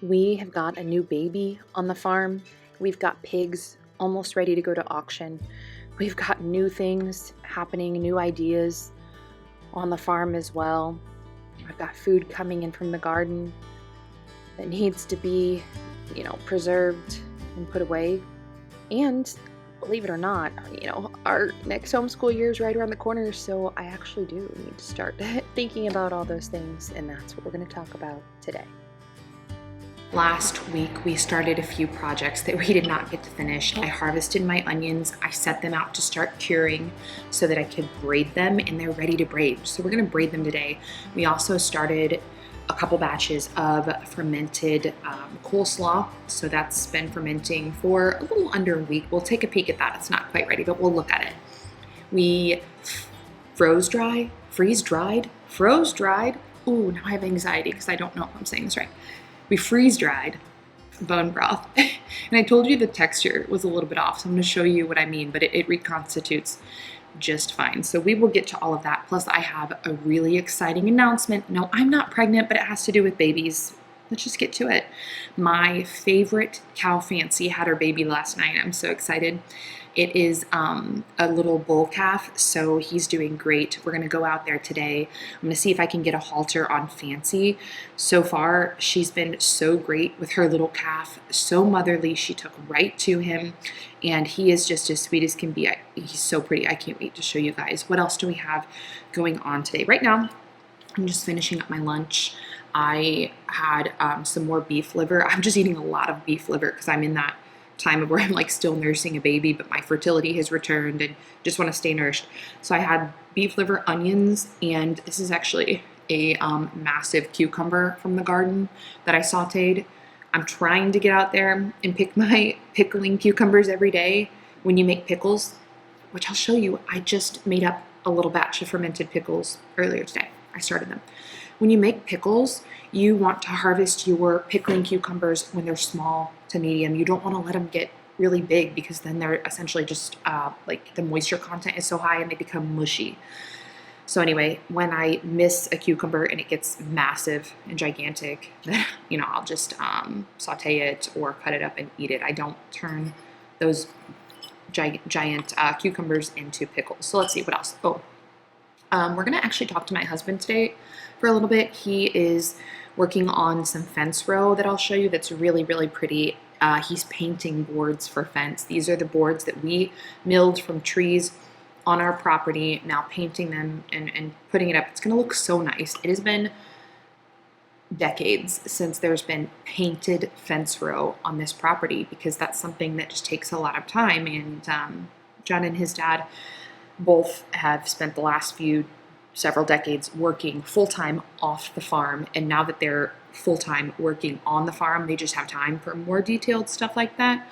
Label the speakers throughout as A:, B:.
A: We have got a new baby on the farm. We've got pigs almost ready to go to auction. We've got new things happening, new ideas on the farm as well. I've got food coming in from the garden that needs to be, preserved and put away. And believe it or not, our next homeschool year is right around the corner, so I actually do need to start thinking about all those things, and that's what we're going to talk about today. Last week, we started a few projects that we did not get to finish. I harvested my onions. I set them out to start curing so that I could braid them, and they're ready to braid. So we're gonna braid them today. We also started a couple batches of fermented coleslaw. So that's been fermenting for a little under a week. We'll take a peek at that. It's not quite ready, but we'll look at it. We froze dried. Ooh, now I have anxiety because I don't know if I'm saying this right. We freeze dried bone broth. And I told you the texture was a little bit off, so I'm going to show you what I mean, but it reconstitutes just fine. So we will get to all of that. Plus I have a really exciting announcement. No, I'm not pregnant, but it has to do with babies. Let's just get to it. My favorite cow, Fancy, had her baby last night. I'm so excited. It is a little bull calf, so he's doing great. We're gonna go out there today. I'm gonna see if I can get a halter on Fancy. So far, she's been so great with her little calf, so motherly. She took right to him, and he is just as sweet as can be. He's so pretty. I can't wait to show you guys. What else do we have going on today? Right now, I'm just finishing up my lunch. I had some more beef liver. I'm just eating a lot of beef liver because I'm in that time of where I'm like still nursing a baby, but my fertility has returned and just want to stay nourished. So I had beef liver, onions, and this is actually a massive cucumber from the garden that I sauteed. I'm trying to get out there and pick my pickling cucumbers every day. When you make pickles, which I'll show you, I just made up a little batch of fermented pickles earlier today. I started them. When you make pickles, you want to harvest your pickling cucumbers when they're small to medium. You don't want to let them get really big because then they're essentially just like the moisture content is so high and they become mushy. So anyway, when I miss a cucumber and it gets massive and gigantic, then I'll just saute it or cut it up and eat it. I don't turn those giant cucumbers into pickles. So let's see what else. We're gonna actually talk to my husband today for a little bit. He is working on some fence row that I'll show you that's really, really pretty. He's painting boards for fence. These are the boards that we milled from trees on our property, now painting them and putting it up. It's gonna look so nice. It has been decades since there's been painted fence row on this property because that's something that just takes a lot of time. And John and his dad both have spent the last several decades working full-time off the farm, and now that they're full-time working on the farm, they just have time for more detailed stuff like that.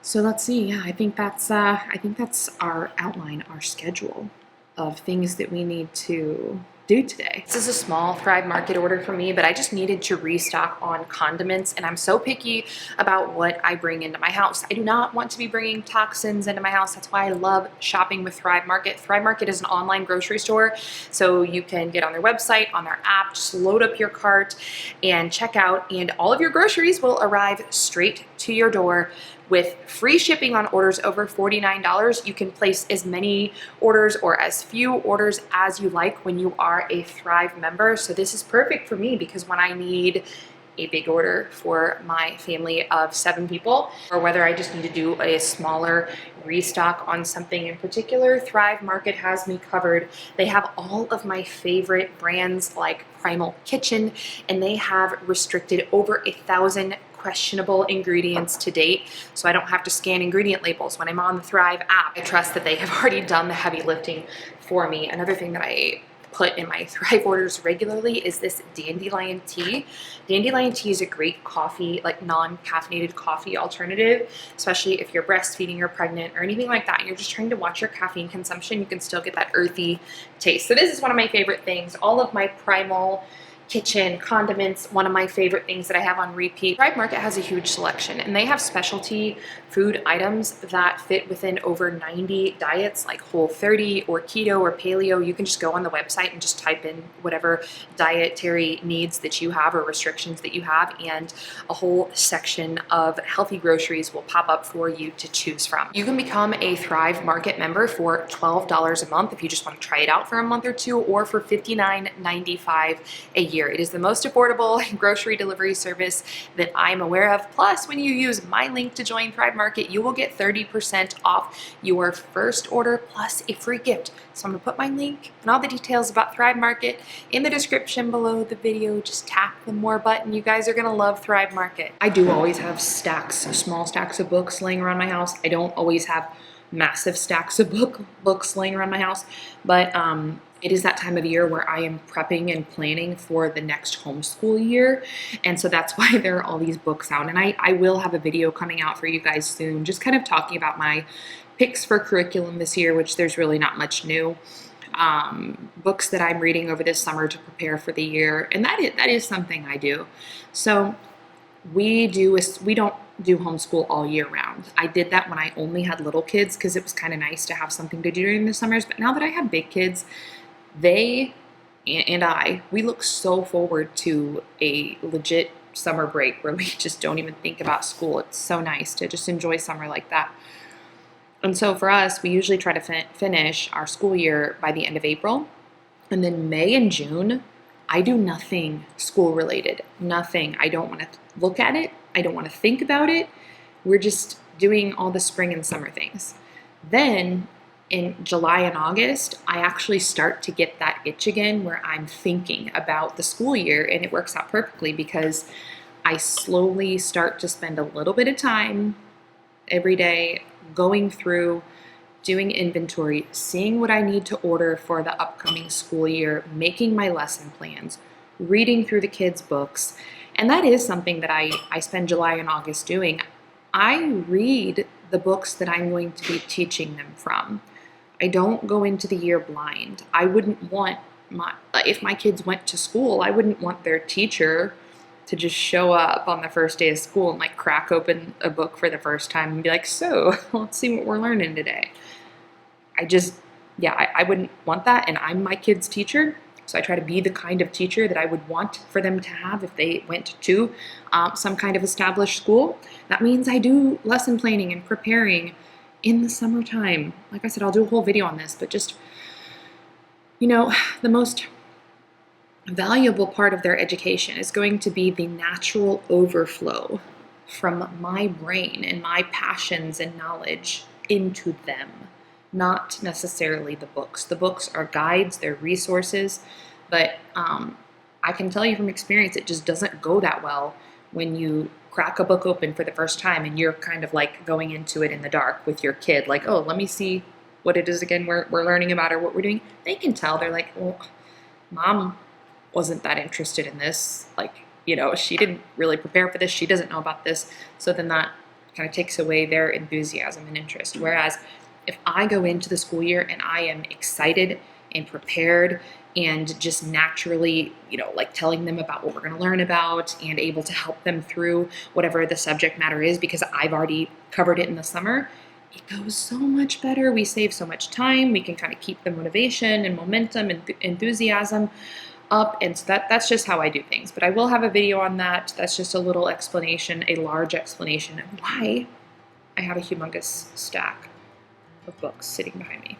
A: So let's see. Yeah, I think that's our outline, our schedule of things that we need to do today. This is a small Thrive Market order for me, but I just needed to restock on condiments, and I'm so picky about what I bring into my house. I do not want to be bringing toxins into my house. That's why I love shopping with Thrive Market. Thrive Market is an online grocery store, so you can get on their website, on their app, just load up your cart and check out, and all of your groceries will arrive straight to your door with free shipping on orders over $49. You can place as many orders or as few orders as you like when you are a Thrive member. So this is perfect for me because when I need a big order for my family of 7 people, or whether I just need to do a smaller restock on something in particular, Thrive Market has me covered. They have all of my favorite brands like Primal Kitchen, and they have restricted over 1,000 questionable ingredients to date, so I don't have to scan ingredient labels when I'm on the Thrive app. I trust that they have already done the heavy lifting for me. Another thing that I put in my Thrive orders regularly is this dandelion tea. Dandelion tea is a great coffee, like non-caffeinated coffee alternative, especially if you're breastfeeding or pregnant or anything like that, and you're just trying to watch your caffeine consumption. You can still get that earthy taste. So this is one of my favorite things. All of my Primal kitchen, condiments, one of my favorite things that I have on repeat. Thrive Market has a huge selection, and they have specialty food items that fit within over 90 diets, like Whole30 or keto or paleo. You can just go on the website and just type in whatever dietary needs that you have or restrictions that you have, and a whole section of healthy groceries will pop up for you to choose from. You can become a Thrive Market member for $12 a month if you just want to try it out for a month or two, or for $59.95 a year. It is the most affordable grocery delivery service that I'm aware of. Plus, when you use my link to join Thrive Market, you will get 30% off your first order plus a free gift. So I'm gonna put my link and all the details about Thrive Market in the description below the video. Just tap the more button. You guys are gonna love Thrive Market. I do always have small stacks of books laying around my house. I don't always have massive stacks of books laying around my house, but it is that time of year where I am prepping and planning for the next homeschool year. And so that's why there are all these books out. And I will have a video coming out for you guys soon, just kind of talking about my picks for curriculum this year, which there's really not much new. Books that I'm reading over this summer to prepare for the year. And that is something I do. So we don't do homeschool all year round. I did that when I only had little kids because it was kind of nice to have something to do during the summers. But now that I have big kids, they and we look so forward to a legit summer break where we just don't even think about school. It's so nice to just enjoy summer like that. And so for us, we usually try to finish our school year by the end of April. And then May and June, I do nothing school related, nothing. I don't want to look at it. I don't want to think about it. We're just doing all the spring and summer things. Then in July and August, I actually start to get that itch again where I'm thinking about the school year, and it works out perfectly because I slowly start to spend a little bit of time every day going through, doing inventory, seeing what I need to order for the upcoming school year, making my lesson plans, reading through the kids' books. And that is something that I spend July and August doing. I read the books that I'm going to be teaching them from. I don't go into the year blind. I wouldn't want if my kids went to school, I wouldn't want their teacher to just show up on the first day of school and like crack open a book for the first time and be like, so let's see what we're learning today. I wouldn't want that. And I'm my kid's teacher. So I try to be the kind of teacher that I would want for them to have if they went to some kind of established school. That means I do lesson planning and preparing in the summertime. Like I said, I'll do a whole video on this, but just, the most valuable part of their education is going to be the natural overflow from my brain and my passions and knowledge into them, not necessarily the books. The books are guides, they're resources, but I can tell you from experience, it just doesn't go that well when you crack a book open for the first time and you're kind of like going into it in the dark with your kid, like, oh, let me see what it is again we're learning about or what we're doing. They can tell. They're like, well, mom wasn't that interested in this. Like, she didn't really prepare for this. She doesn't know about this. So then that kind of takes away their enthusiasm and interest. Whereas if I go into the school year and I am excited and prepared and just naturally, like telling them about what we're going to learn about and able to help them through whatever the subject matter is because I've already covered it in the summer, it goes so much better. We save so much time. We can kind of keep the motivation and momentum and enthusiasm up. And so that's just how I do things. But I will have a video on that. That's just a little explanation, a large explanation of why I have a humongous stack of books sitting behind me.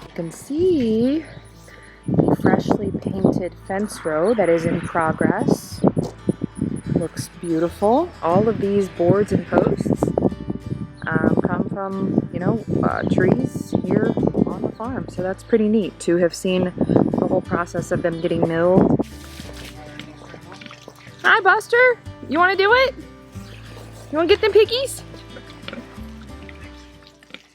A: You can see the freshly painted fence row that is in progress. Looks beautiful. All of these boards and posts come from, trees here on the farm. So that's pretty neat to have seen the whole process of them getting milled. Hi, Buster. You want to do it? You want to get them piggies?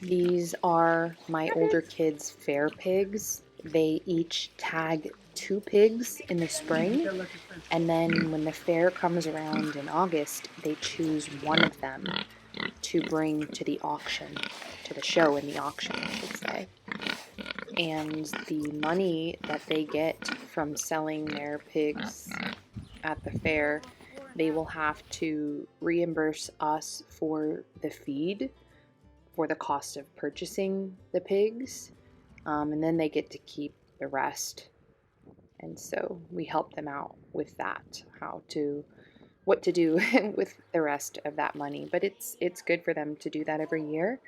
A: These are my older kids' fair pigs. They each tag 2 pigs in the spring, and then when the fair comes around in August, they choose one of them to bring to the auction, to the show and the auction, I should say. And the money that they get from selling their pigs at the fair, they will have to reimburse us for the feed, for the cost of purchasing the pigs, and then they get to keep the rest. And so we help them out with that, what to do with the rest of that money. But it's good for them to do that every year.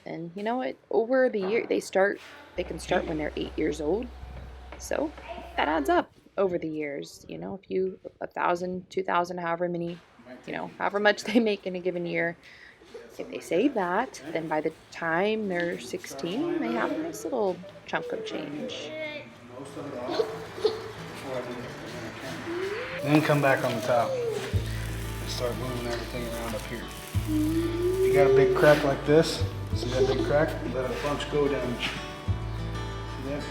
A: And you know what? Over the year, they can start when they're 8 years old. So that adds up over the years. You know, if you 1,000, 2,000, however many, however much they make in a given year. If they save that, then by the time they're 16, they have a nice little chunk of change.
B: Then come back on the top and start moving everything around up here. You got a big crack like this. See that big crack? Let a bunch go down. See that?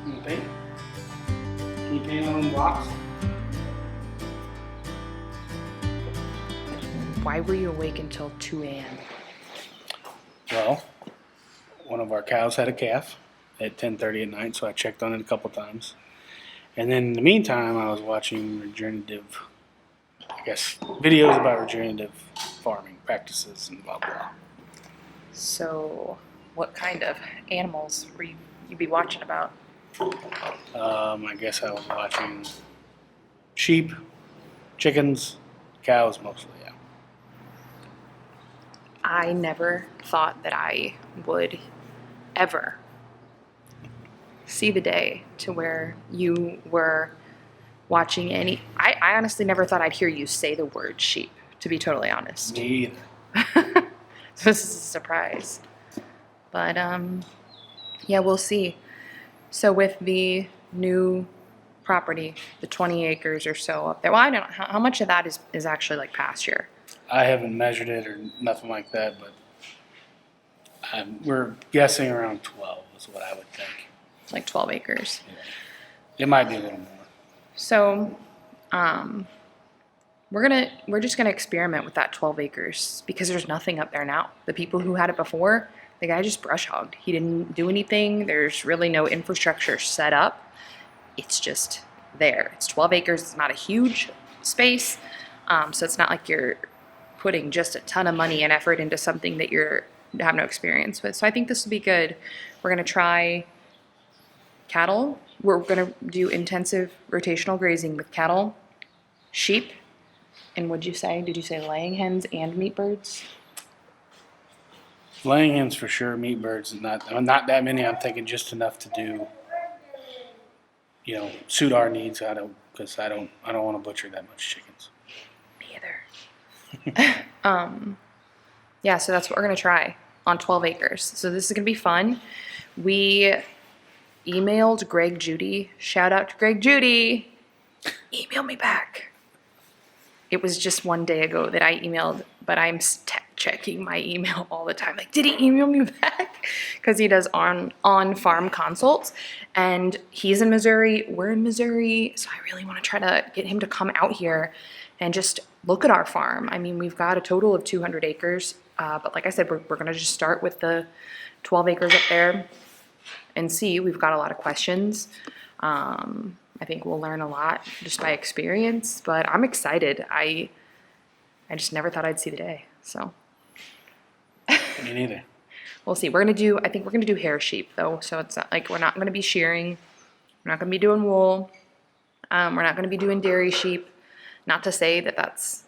B: Can you paint? Can you paint on them blocks?
A: Why were you awake until 2 a.m.?
B: Well, one of our cows had a calf at 10:30 at night, so I checked on it a couple times. And then in the meantime, I was watching regenerative, videos about regenerative farming practices and blah blah.
A: So, what kind of animals were you be watching about?
B: I guess I was watching sheep, chickens, cows mostly, yeah.
A: I never thought that I would ever see the day to where you were watching any. I honestly never thought I'd hear you say the word sheep, to be totally honest.
B: Me either.
A: So this is a surprise. But yeah, we'll see. So with the new property, the 20 acres or so up there, well, I don't know how much of that is actually like pasture.
B: I haven't measured it or nothing like that, but we're guessing around 12 is what I would think.
A: Like 12 acres.
B: Yeah. It might be a little more.
A: So, we're just gonna experiment with that 12 acres because there's nothing up there now. The people who had it before, the guy just brush hogged. He didn't do anything. There's really no infrastructure set up. It's just there. It's 12 acres. It's not a huge space, so it's not like you're putting just a ton of money and effort into something that you have no experience with. So I think this will be good. We're gonna try cattle. We're gonna do intensive rotational grazing with cattle, sheep, and did you say laying hens and meat birds?
B: Laying hens for sure, meat birds not that many. I'm thinking just enough to do, suit our needs. Because I don't want to butcher that much chickens.
A: Me either. Yeah, so that's what we're gonna try on 12 acres. So this is gonna be fun. We emailed Greg Judy. Shout out to Greg Judy. Email me back. It was just one day ago that I emailed, but I'm checking my email all the time. Like, did he email me back? Because he does on-farm consults, and he's in Missouri, we're in Missouri, so I really want to try to get him to come out here and just look at our farm. I mean, we've got a total of 200 acres, but like I said, we're going to just start with the 12 acres up there and see. We've got a lot of questions. I think we'll learn a lot just by experience, but I'm excited. I just never thought I'd see the day, so.
B: Me neither.
A: We'll see. I think we're gonna do hair sheep though, so it's not like we're not gonna be shearing. We're not gonna be doing wool. We're not gonna be doing dairy sheep. Not to say that that's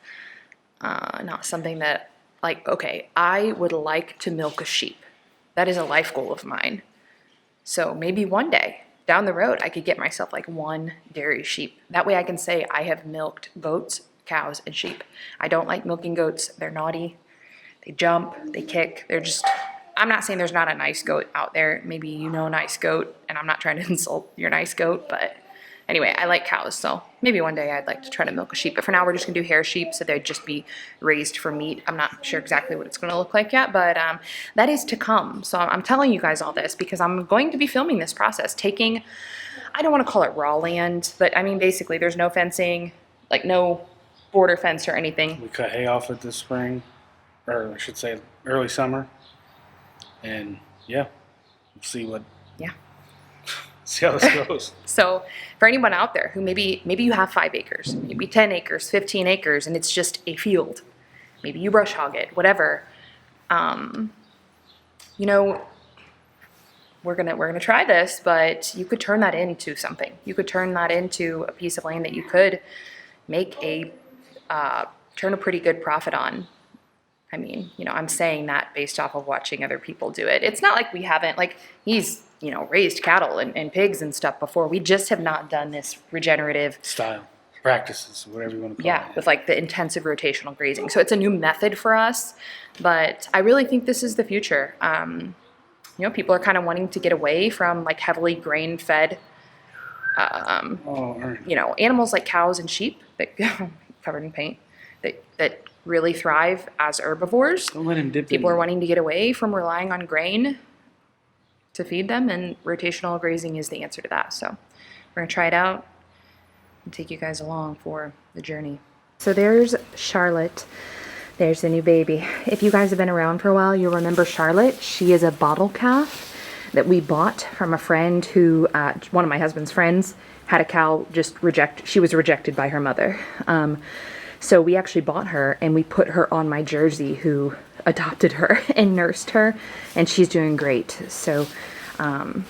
A: not something that, like, okay, I would like to milk a sheep. That is a life goal of mine. So maybe one day down the road, I could get myself like one dairy sheep. That way I can say I have milked goats, cows, and sheep. I don't like milking goats. They're naughty. They jump, they kick. I'm not saying there's not a nice goat out there. Maybe you know a nice goat, and I'm not trying to insult your nice goat, but anyway, I like cows, so maybe one day I'd like to try to milk a sheep. But for now, we're just gonna do hair sheep, so they'd just be raised for meat. I'm not sure exactly what it's gonna look like yet, but that is to come. So I'm telling you guys all this because I'm going to be filming this process, I don't wanna call it raw land, but I mean, basically there's no fencing, like no border fence or anything.
B: We cut hay off it this spring, or I should say early summer. And yeah, we'll see what.
A: Yeah.
B: See how this goes.
A: So for anyone out there who maybe you have 5 acres, maybe 10 acres, 15 acres, and it's just a field, maybe you brush hog it, whatever. You know, we're gonna try this, but you could turn that into something. You could turn that into a piece of land that you could make turn a pretty good profit on. I mean, you know, I'm saying that based off of watching other people do it. It's not like we haven't, like, he's, you know, raised cattle and pigs and stuff before. We just have not done this regenerative
B: style practices, whatever you want to call it.
A: Yeah, with like the intensive rotational grazing. So it's a new method for us, but I really think this is the future. You know, people are kind of wanting to get away from like heavily grain-fed, you know, animals like cows and sheep that covered in paint that really thrive as herbivores.
B: Don't let him dip.
A: People are wanting to get away from relying on grain to feed them, and rotational grazing is the answer to that. So we're gonna try it out and take you guys along for the journey. So there's Charlotte. There's the new baby. If you guys have been around for a while, you'll remember Charlotte. She is a bottle calf that we bought from a friend who, one of my husband's friends, had a cow she was rejected by her mother. So we actually bought her and we put her on my Jersey, who adopted her and nursed her, and she's doing great. So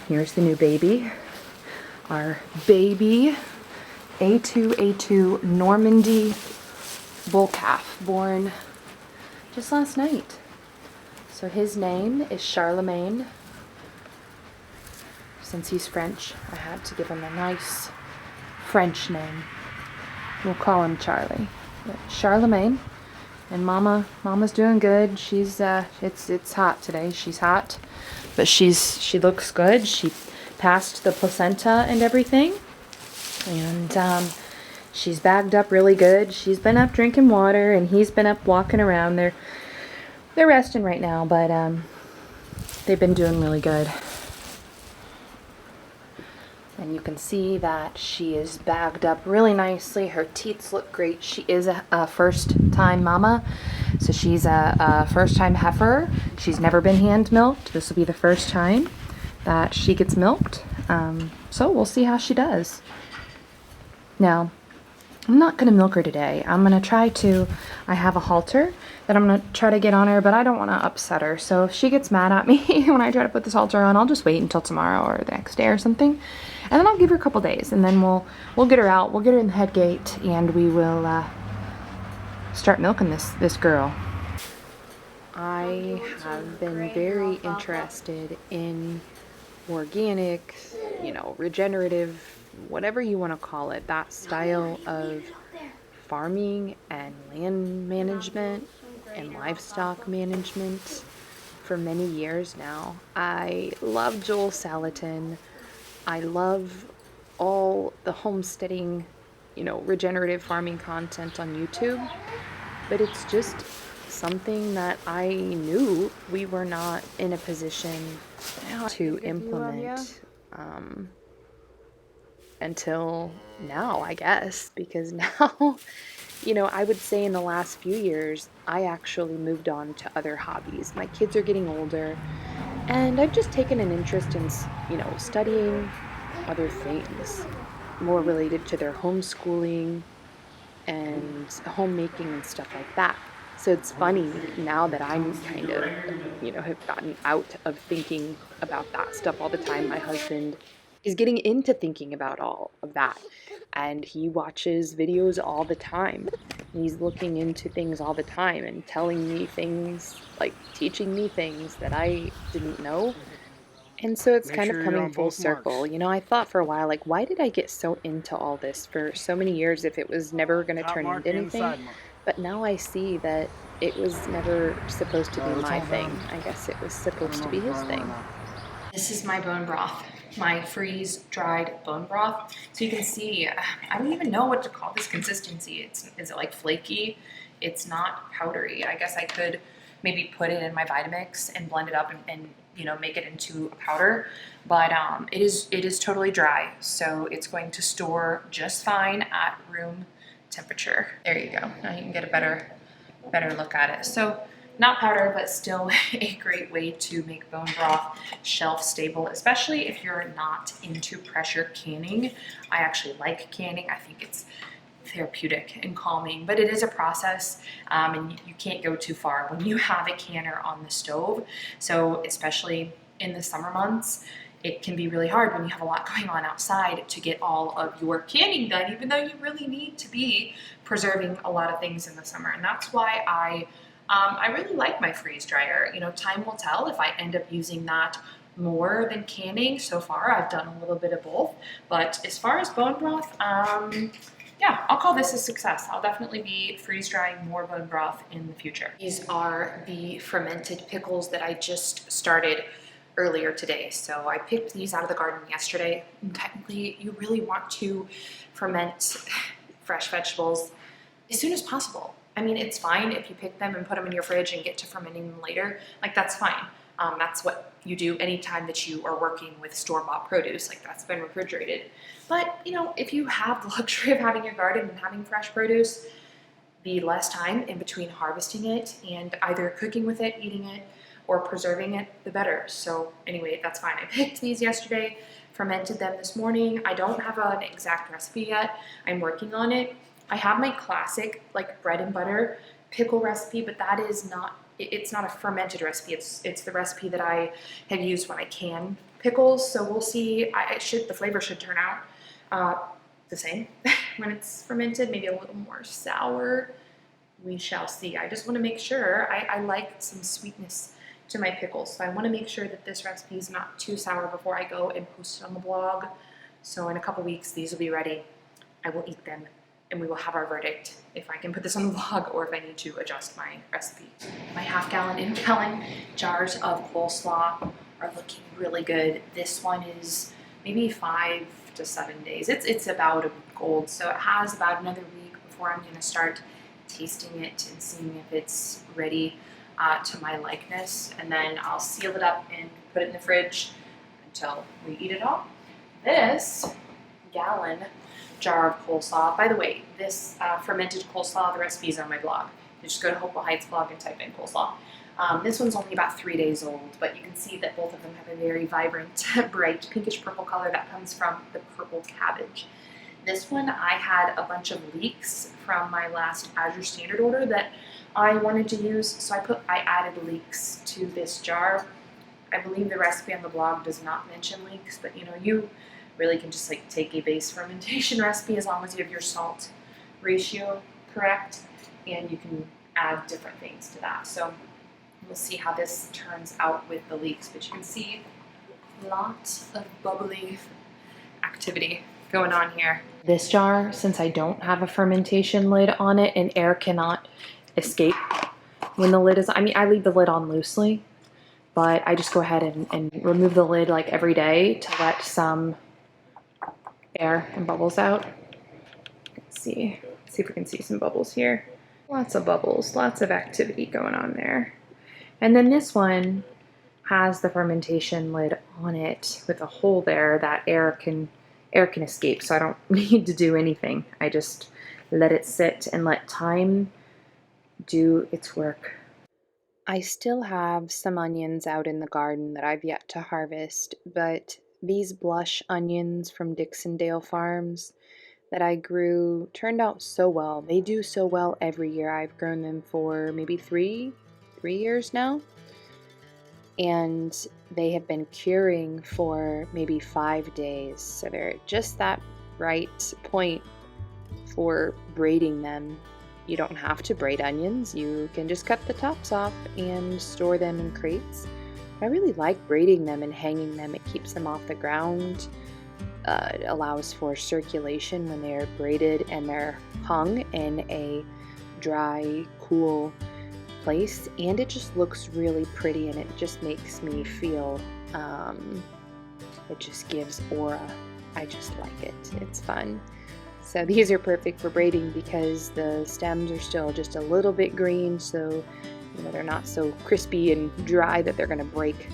A: here's the new baby. Our baby A2 Normandy bull calf, born just last night. So his name is Charlemagne. Since he's French, I had to give him a nice French name. We'll call him Charlie. But Charlemagne. And Mama's doing good. She's it's hot today. She's hot, but she looks good. She passed the placenta and everything, and she's bagged up really good. She's been up drinking water, and he's been up walking around. They're resting right now, but they've been doing really good. And you can see that she is bagged up really nicely. Her teats look great. She is a first-time mama, so she's a first-time heifer. She's never been hand-milked. This will be the first time that she gets milked. So we'll see how she does. Now, I'm not going to milk her today. I'm going to try to. I have a halter that I'm going to try to get on her, but I don't want to upset her. So if she gets mad at me when I try to put this halter on, I'll just wait until tomorrow or the next day or something. And then I'll give her a couple days, and then we'll get her out. We'll get her in the head gate, and we will start milking this girl. I have been very interested in organic, you know, regenerative, whatever you want to call it, that style of farming and land management and livestock management for many years now. I love Joel Salatin. I love all the homesteading, you know, regenerative farming content on YouTube, but it's just something that I knew we were not in a position to implement until now, I guess, because now, you know, I would say in the last few years, I actually moved on to other hobbies. My kids are getting older, and I've just taken an interest in, you know, studying other things more related to their homeschooling and homemaking and stuff like that. So it's funny now that I'm kind of, you know, have gotten out of thinking about that stuff all the time. My husband is getting into thinking about all of that, and he watches videos all the time. He's looking into things all the time and telling me things, like teaching me things that I didn't know. And so it's kind of coming full circle. You know, I thought for a while, like, why did I get so into all this for so many years if it was never going to turn into anything? But now I see that it was never supposed to be my thing. I guess it was supposed to be his thing. This is my bone broth, my freeze-dried bone broth. So you can see, I don't even know what to call this consistency. Is it like flaky? It's not powdery. I guess I could maybe put it in my Vitamix and blend it up and you know, make it into a powder, but it is totally dry, so it's going to store just fine at room temperature. There you go. Now you can get a better look at it. So not powder, but still a great way to make bone broth shelf stable, especially if you're not into pressure canning. I actually like canning. I think it's therapeutic and calming, but it is a process, and you can't go too far when you have a canner on the stove. So especially in the summer months, it can be really hard when you have a lot going on outside to get all of your canning done, even though you really need to be preserving a lot of things in the summer. And that's why I really like my freeze dryer. You know, time will tell if I end up using that more than canning. So far, I've done a little bit of both. But as far as bone broth, yeah, I'll call this a success. I'll definitely be freeze drying more bone broth in the future. These are the fermented pickles that I just started earlier today. So I picked these out of the garden yesterday. And technically, you really want to ferment fresh vegetables as soon as possible. I mean, it's fine if you pick them and put them in your fridge and get to fermenting them later. Like, that's fine. That's what you do anytime that you are working with store-bought produce, like that's been refrigerated. But, you know, if you have the luxury of having a garden and having fresh produce, the less time in between harvesting it and either cooking with it, eating it, or preserving it, the better. So anyway, that's fine. I picked these yesterday, fermented them this morning. I don't have an exact recipe yet. I'm working on it. I have my classic, like, bread and butter pickle recipe, but that is not, it's not a fermented recipe. It's the recipe that I have used when I can pickles. So we'll see. The flavor should turn out the same when it's fermented, maybe a little more sour. We shall see. I just want to make sure. I like some sweetness to my pickles, so I want to make sure that this recipe is not too sour before I go and post it on the blog. So in a couple weeks, these will be ready. I will eat them, and we will have our verdict if I can put this on the blog or if I need to adjust my recipe. My half-gallon and gallon jars of coleslaw are looking really good. This one is maybe 5 to 7 days. It's about a week old, so it has about another week before I'm going to start tasting it and seeing if it's ready to my likeness. And then I'll seal it up and put it in the fridge until we eat it all. This gallon jar of coleslaw, by the way, this fermented coleslaw, the recipe is on my blog. You just go to Hopewell Heights blog and type in coleslaw. This one's only about 3 days old, but you can see that both of them have a very vibrant, bright pinkish purple color that comes from the purple cabbage. This one, I had a bunch of leeks from my last Azure Standard order that I wanted to use, so I added leeks to this jar. I believe the recipe on the blog does not mention leeks, but you know, you really can just like take a base fermentation recipe as long as you have your salt ratio correct, and you can add different things to that. So we'll see how this turns out with the leeks, but you can see lots of bubbly activity going on here. This jar, since I don't have a fermentation lid on it and air cannot escape when the lid is, I mean, I leave the lid on loosely, but I just go ahead and remove the lid like every day to let some air and bubbles out. Let's see if we can see some bubbles here. Lots of bubbles, lots of activity going on there. And then this one has the fermentation lid on it with a hole there that air can escape, so I don't need to do anything. I just let it sit and let time do its work. I still have some onions out in the garden that I've yet to harvest, but these blush onions from Dixondale Farms that I grew turned out so well. They do so well every year. I've grown them for maybe three years now, and they have been curing for maybe 5 days, so they're just that right point for braiding them. You don't have to braid onions. You can just cut the tops off and store them in crates. I really like braiding them and hanging them. It keeps them off the ground. It allows for circulation when they're braided and they're hung in a dry, cool place, and it just looks really pretty, and it just makes me feel, it just gives aura. I just like it. It's fun. So these are perfect for braiding because the stems are still just a little bit green, so you know they're not so crispy and dry that they're going to break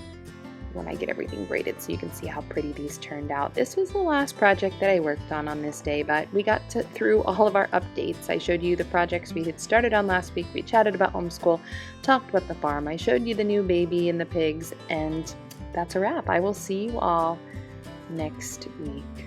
A: when I get everything braided so you can see how pretty these turned out. This was the last project that I worked on this day, but we got through all of our updates. I showed you the projects we had started on last week. We chatted about homeschool, talked about the farm. I showed you the new baby and the pigs, and that's a wrap. I will see you all next week.